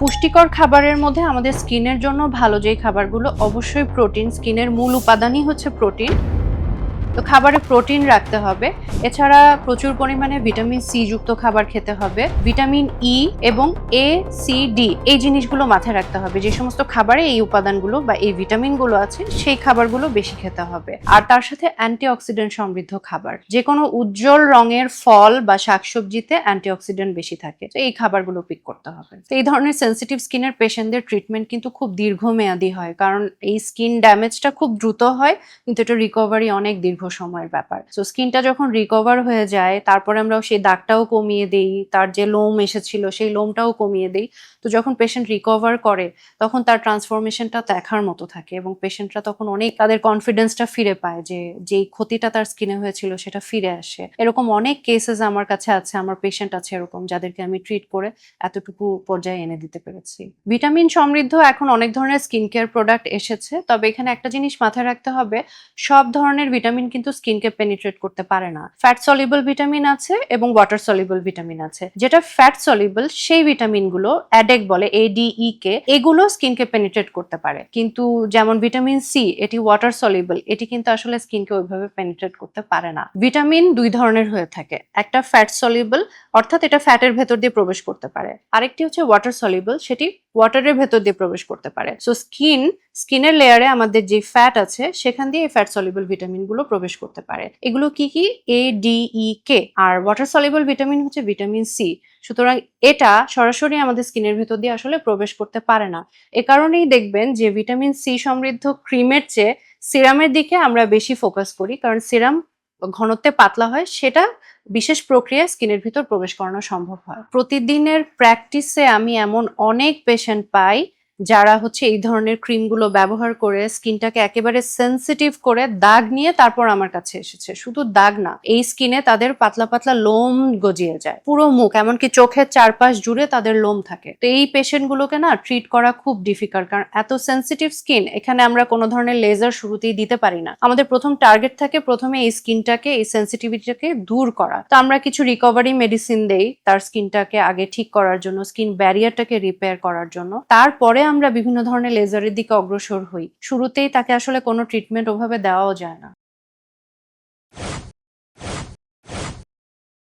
পুষ্টিকর খাবারের মধ্যে আমাদের স্কিনের জন্য ভালো যেই খাবারগুলো অবশ্যই প্রোটিন। স্কিনের মূল উপাদানই হচ্ছে প্রোটিন। তো খাবারে প্রোটিন রাখতে হবে। এছাড়া প্রচুর পরিমাণে ভিটামিন সি যুক্ত খাবার খেতে হবে। ভিটামিন ই এবং এ, সি, ডি এই জিনিসগুলো মাথায় রাখতে হবে। যে সমস্ত খাবারে এই উপাদানগুলো বা এই ভিটামিনগুলো আছে সেই খাবারগুলো বেশি খেতে হবে। আর তার সাথে অ্যান্টিঅক্সিডেন্ট সমৃদ্ধ খাবার। যে কোনো উজ্জ্বল রঙের ফল বা শাকসবজিতে অ্যান্টিঅক্সিডেন্ট বেশি থাকে। তো এই খাবারগুলো পিক করতে হবে। তো এই ধরনের সেনসিটিভ স্কিনের পেশেন্টদের ট্রিটমেন্ট কিন্তু খুব দীর্ঘমেয়াদী হয়, কারণ এই স্কিন ড্যামেজটা খুব দ্রুত হয়, কিন্তু এটা রিকভারি অনেক দীর্ঘ সময়ের ব্যাপার। সো স্কিনটা যখন রিকভার হয়ে যায়, তারপরে আমরা সেই দাগটাও কমিয়ে দেই, তার যে লোম এসেছিল সেই লোমটাও কমিয়ে দেই। তো যখন পেশেন্ট রিকভার করে তখন তার ট্রান্সফরমেশনটা দেখার মতো থাকে এবং পেশেন্টরা তখন অনেক তাদের কনফিডেন্সটা ফিরে পায় যে যেই ক্ষতিটা তার স্কিনে হয়েছিল সেটা ফিরে আসে। এরকম অনেক কেসেস আমার কাছে আছে, আমার পেশেন্ট আছে এরকম, যাদেরকে আমি ট্রিট করে এতটুকু পর্যায়ে এনে দিতে পেরেছি। ভিটামিন সমৃদ্ধ এখন অনেক ধরনের স্কিন কেয়ার প্রোডাক্ট এসেছে, তবে এখানে একটা জিনিস মাথায় রাখতে হবে, সব ধরনের ভিটামিন কিন্তু স্কিনকে পেনিট্রেট করতে পারে না। ফ্যাট সলিবল ভিটামিন আছে এবং ওয়াটার সলিবল ভিটামিন আছে। যেটা ফ্যাট সলিবল সেই ভিটামিনগুলো অ্যাডেক বলে, ADE কে, এগুলো স্কিনকে পেনিট্রেট করতে পারে। কিন্তু যেমন ভিটামিন সি, এটি ওয়াটার সলিবল, এটি কিন্তু আসলে স্কিনকে ওইভাবে পেনিট্রেট করতে পারে না। ভিটামিন দুই ধরনের হয়ে থাকে, একটা ফ্যাট সলিবল অর্থাৎ এটা ফ্যাটের ভেতর দিয়ে প্রবেশ করতে পারে, আরেকটি হচ্ছে ওয়াটার সলিবল, সেটি ওয়াটারের ভেতর দিয়ে প্রবেশ করতে পারে। সো স্কিনের লেয়ারে আমাদের যে ফ্যাট আছে সেখান দিয়ে এই ফ্যাট সলিবল ভিটামিন গুলো প্রবেশ করতে পারে। এগুলো কি কি? ADE, K। আর ওয়াটার সলিবল ভিটামিন হচ্ছে ভিটামিন সি। সুতরাং এটা সরাসরি আমাদের স্কিনের ভেতর দিয়ে আসলে প্রবেশ করতে পারে না। এ কারণেই দেখবেন যে ভিটামিন সি সমৃদ্ধ ক্রিমের চেয়ে সিরামের দিকে আমরা বেশি ফোকাস করি, কারণ সিরাম ঘনত্বে পাতলা হয়, সেটা বিশেষ প্রক্রিয়ায় স্কিনের ভিতর প্রবেশ করানো সম্ভব হয়। প্রতিদিনের প্র্যাকটিসে আমি এমন অনেক পেশেন্ট পাই যারা হচ্ছে এই ধরনের ক্রিমগুলো ব্যবহার করে স্কিনটাকে একেবারে সেনসিটিভ করে দাগ নিয়ে তারপর আমার কাছে এসেছে। শুধু দাগ না, এই স্কিনে তাদের পাতলা পাতলা লোম গজিয়ে যায়, পুরো মুখ এমনকি চোখের চারপাশ জুড়ে তাদের লোম থাকে। তো এই পেশেন্টগুলোকে না ট্রিট করা খুব ডিফিকাল্ট, কারণ এত সেনসিটিভ স্কিন, এখানে আমরা কোনো ধরনের লেজার শুরুতেই দিতে পারি না। আমাদের প্রথম টার্গেট থাকে প্রথমে এই স্কিনটাকে, এই সেনসিটিভিটিটাকে দূর করা। তো আমরা কিছু রিকভারি মেডিসিন দেই তার স্কিনটাকে আগে ঠিক করার জন্য, স্কিন ব্যারিয়ারটাকে রিপেয়ার করার জন্য। তারপরে আমরা বিভিন্ন ধরনের লেজারের দিকে অগ্রসর হই। শুরুতেই তাকে আসলে কোনো ট্রিটমেন্ট ওভাবে দেওয়াও যায় না।